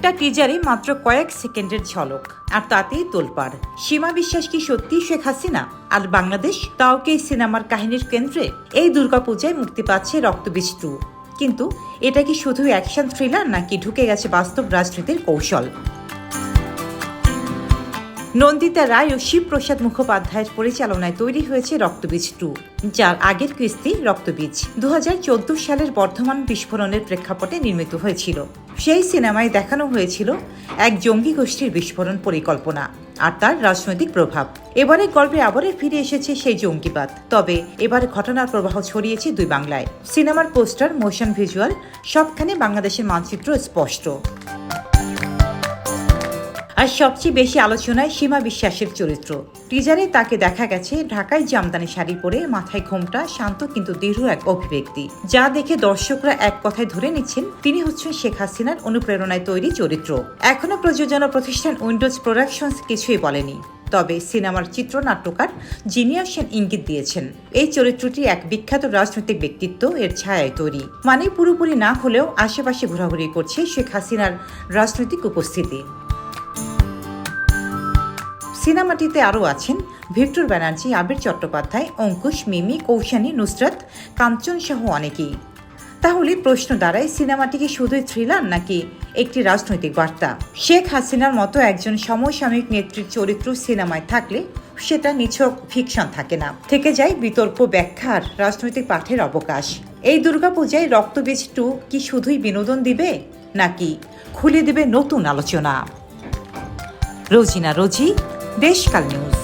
একটা টিজারে মাত্র কয়েক সেকেন্ডের ঝলক, আর তাতেই তোলপাড়। সীমা বিশ্বাস কি সত্যি শেখ হাসিনা আর বাংলাদেশ? তাও কি সিনেমার কাহিনীর কেন্দ্রে? এই দুর্গাপূজায় মুক্তি পাচ্ছে রক্তবীজ 2, কিন্তু এটা কি শুধু অ্যাকশন থ্রিলার নাকি ঢুকে গেছে বাস্তব রাজনীতির কৌশল? নন্দিতা রায় ও শিবপ্রসাদ মুখোপাধ্যায়ের পরিচালনায় তৈরি হয়েছে রক্তবীজ 2, যার আগের কিস্তি রক্তবীজ 2014 সালের বর্ধমান বিস্ফোরণের প্রেক্ষাপটে নির্মিত হয়েছিল। সেই সিনেমায় দেখানো হয়েছিল এক জঙ্গি গোষ্ঠীর বিস্ফোরণ পরিকল্পনা আর তার রাজনৈতিক প্রভাব। এবারে গল্পে আবারে ফিরে এসেছে সেই জঙ্গিবাদ, তবে এবারে ঘটনার প্রবাহ ছড়িয়েছে দুই বাংলায়। সিনেমার পোস্টার, মোশন ভিজুয়াল সবখানে বাংলাদেশের মানচিত্র স্পষ্ট। আর সবচেয়ে বেশি আলোচনায় সীমা বিশ্বাসের চরিত্র। টিজারে তাকে দেখা গেছে ঢাকায় জামদানি শাড়ি পরে, মাথায় ঘোমটা, শান্ত কিন্তু দৃঢ় এক অভিব্যক্তি, যা দেখে দর্শকরা এক কথায় ধরে নিচ্ছেন তিনি হচ্ছেন শেখ হাসিনার অনুপ্রেরণায় তৈরি চরিত্র। এখনো প্রযোজনা প্রতিষ্ঠান উইন্ডোজ প্রোডাকশনস কিছুই বলেনি, তবে সিনেমার চিত্রনাট্যকার জিনিয়া সেন ইঙ্গিত দিয়েছেন এই চরিত্রটি এক বিখ্যাত রাজনৈতিক ব্যক্তিত্ব এর ছায়ায় তৈরি। মানে পুরোপুরি না হলেও আশেপাশে ঘোরাঘুরি করছে শেখ হাসিনার রাজনৈতিক উপস্থিতি। সিনেমাটিতে আরও আছেন ভিক্টর ব্যানার্জি, আবির চট্টোপাধ্যায়, অঙ্কুশ, মিমি, কৌশানী, নুসরাত, কাঞ্চন সহ অনেকেই। তাহলে প্রশ্ন দাঁড়ায়, সিনেমাটি কি শুধুই থ্রিলার নাকি একটি রাজনৈতিক বার্তা? শেখ হাসিনার মতো একজন সমসাময়িক নেত্রীর চরিত্র সিনেমায় থাকলে সেটা নিছক ফিকশন থাকে না, থেকে যায় বিতর্ক, ব্যাখ্যার রাজনৈতিক পাঠের অবকাশ। এই দুর্গাপূজায় রক্তবীজ 2 কি শুধুই বিনোদন দিবে নাকি খুলে দেবে নতুন আলোচনা? রোজিনা রোজি, দেশকাল নিউজ।